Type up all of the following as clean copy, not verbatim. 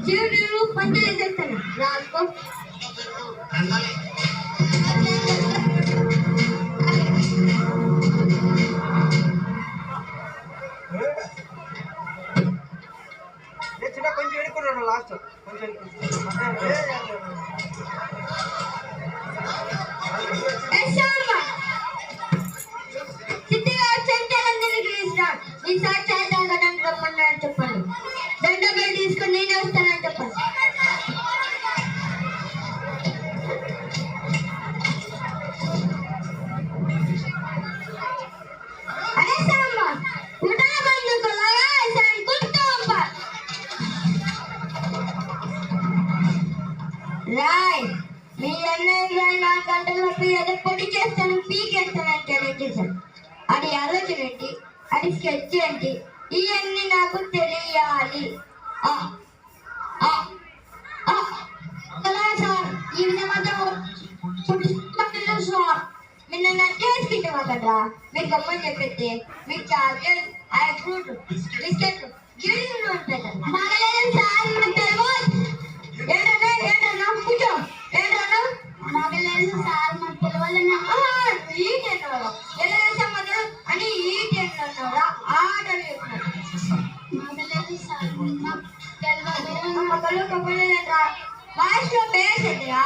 శివుడు పంటలు చేస్తాను రాసుకో. కొంచెం ఎడుకున్నాడు లాస్ట్ కొంచెం చెప్పండి. దండపై తీసుకొని నేను వస్తానని చెప్పండి. రాయ్ మీ అన్నయ్య నా గంటలపై ఏదో పొడి చేస్తాను పీకేస్తానని తెలియజేశాను. అది ఆలోచన ఏంటి, అది స్కెచ్ ఏంటి, ఇవన్నీ నాకు తెలియాలి. సార్ ఈ సార్ మీరు నచ్చేసుకుంటామా కదా, మీకు గమ్మని చెప్పేస్తే మీకు చార్జర్ ఫ్రూట్ బిస్కెట్లు గిన్నెలు ఉంటాయి కదా. మగలేదు సార్ మనకు తెలియదు. ఏంటన్నా ఏంటన్నా కూర్చో. ఏంటన్నా మగలేదు సార్ మనకు తెలియాలన్నా ఈ టెన్లో ఎలా చేసాం మధ్యలో అని ఈ టెన్లో ఆటలు మగలేదు సార్ మగలు కప్పలేదంటా వాయిస్లో పేసేదిరా.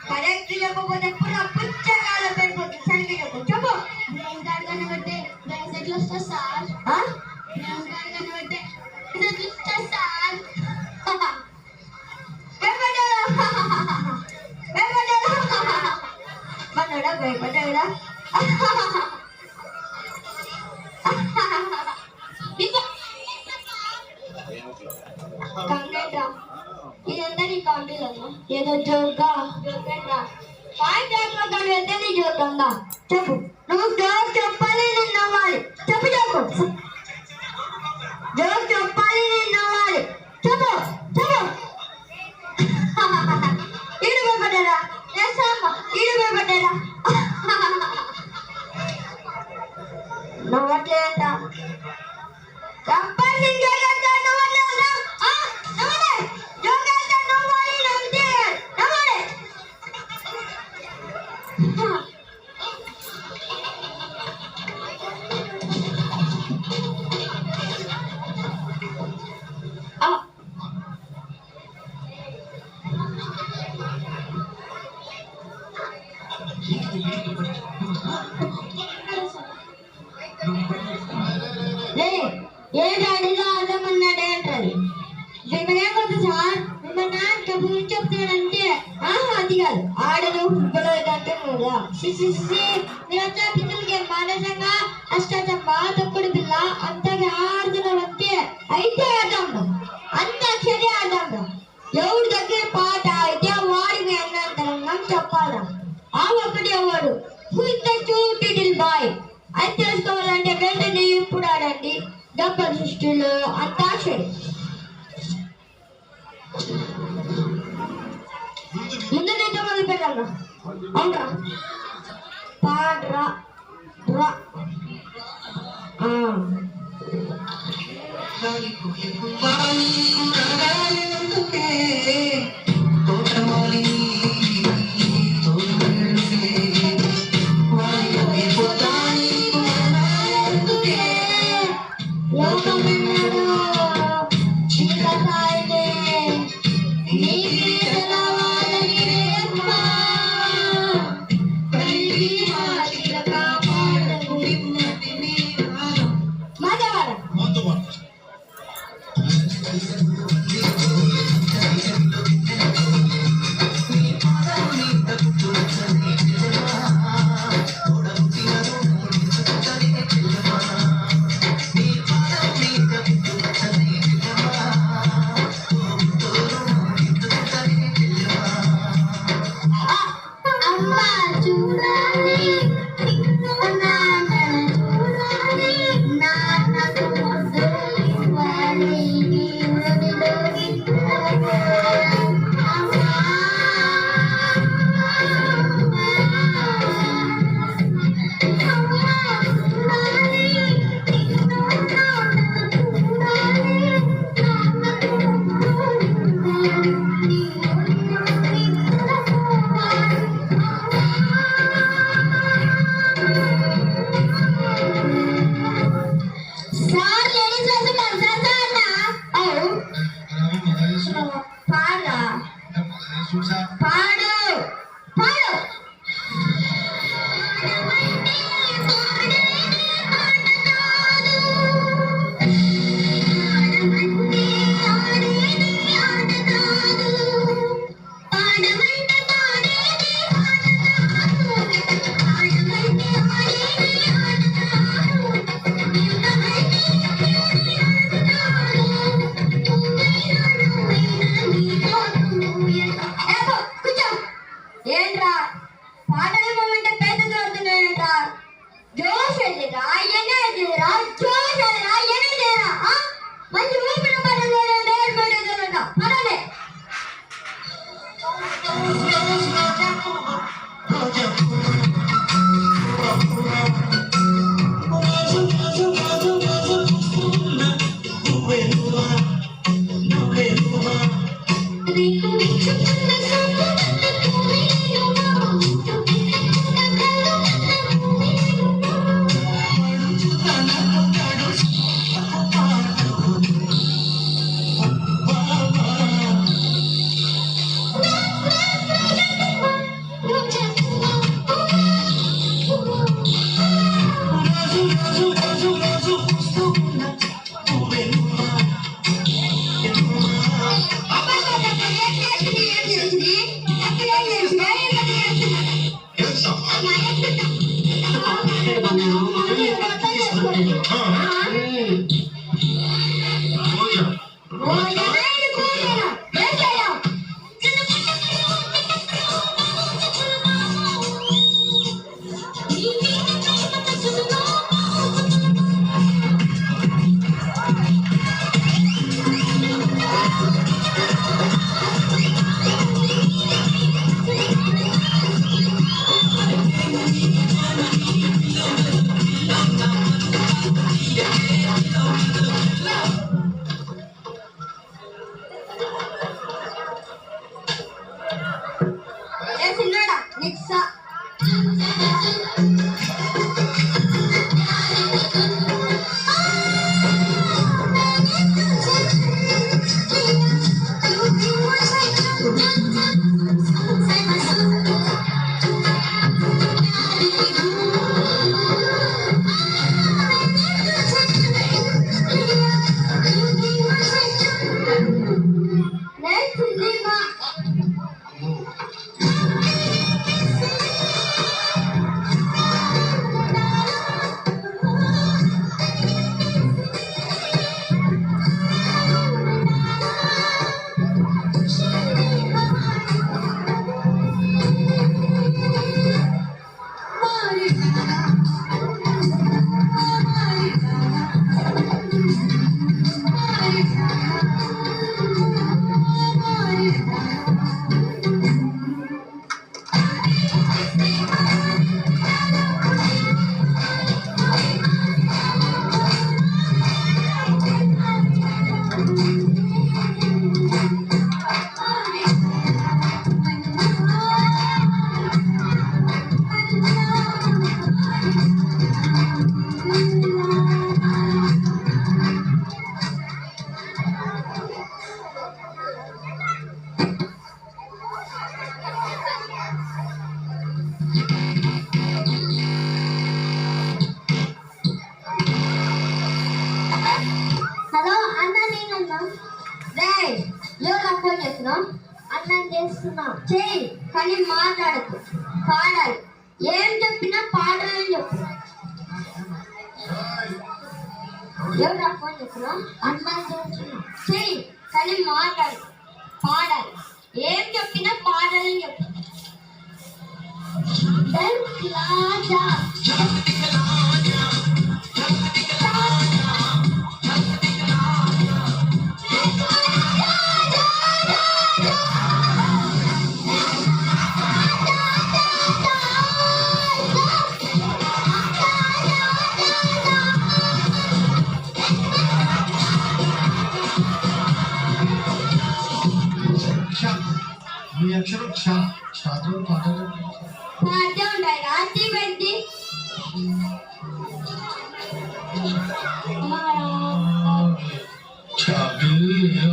కరెక్ట్ చెప్పకపోతే పురా పుచ్చకాల పెరిగిపోతుంది. సరిగ్గా చెప్పు చెప్పు. బ్రౌన్ కార్డ్ కనబట్టే బ్యాక్ ఎట్లా వస్తా సార్? బ్రౌన్ కార్డ్ కనబట్టే ఎట్లా వస్తా సార్? మనోడా భయపడ్డా కంప్లైంట్ రా. ఇదంతా నీ కంప్లైంట్ ఏదో జోక్గా జోకేట్రా. పాయింట్ కానీ వెళ్తే నీ జోక్ ఉందా చెప్పు. నువ్వు జోక్ చెప్పాలి నేను నవ్వాలి. చెప్పు చెప్పు. జోక్ చెప్పాలి నేను నవ్వాలి. చెప్పు చెప్పు. ఈడు భయపడ్డారా? ఈడు భయపడ్డారా? నవ్వట్లేదంట. చెప్పండి ఏంటడిగా అర్థమన్నాడే అంటారు. ఏమవుతుంది సార్ మిమ్మల్ని డబ్బు గురించి చెప్తాడంటే అది కాదు ఆడలు ఫుట్బాల్ అంటే మీరంతా పిల్లలకి మానసంగా అష్టాచమ్మ తొక్కుడు పిల్ల అంతగా ఆడుతున్నాం అంతే. అయితే ఆడదాం అంతాక్షరి ఆడదాం. ఎవరి దగ్గర పాట అయితే వాడిని అన్నంతరంగా చెప్పాలా. ఆ ఒకటి ఎవడు టిటిల్ బాయ్ అని తెలుసుకోవాలంటే వెంటనే ఇప్పుడు ఆడండి డబ్బర్ సృష్టిలో అంతాక్షరి. ముందు నీతో మొదలు పెట్టాలా? అవునరా పాడరా రా. Thank you. పాడా పాడు పాడు ఏంట్రా పాటల మూమెంట్ పెద్ద దొరుకుతున్నాయంట్రా జోష్ ఎదిరా ఎనర్జీరా జోష్ ఎదిరా ఎనర్జీరా మంచి ఊపిరి పడదు పడదు పడలే అన్నం చేస్తున్నా చెయ్యి కానీ మాట్లాడకు పాడాలి ఏం చెప్పినా పాడాలని చెప్పు ఎవరు ఫోన్ చేస్తున్నా అన్నం చేస్తున్నా చెయ్యి కానీ మాట్లాడు పాడాలి ఏం చెప్పినా పాడాలని చెప్పు మీ అక్షరం క్షాతో పాఠం ఉంటాయి రాత్రి పెట్టి చాబిల్లా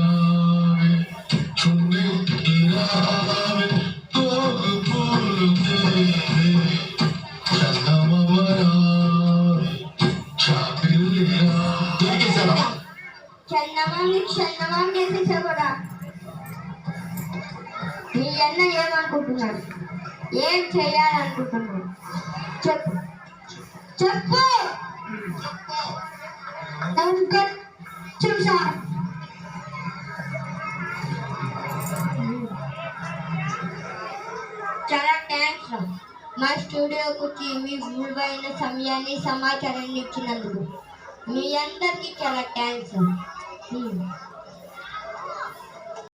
అన్న ఏమనుకుంటున్నాడు? ఏం చేయాలనుకుంటున్నాడు? చెప్పు చెప్పు. చూసా చాలా థ్యాంక్స్ రా మా స్టూడియోకి వచ్చి మీ విలువైన సమయాన్ని సమాచారాన్ని ఇచ్చినందుకు. మీ అందరికీ చాలా థ్యాంక్స్.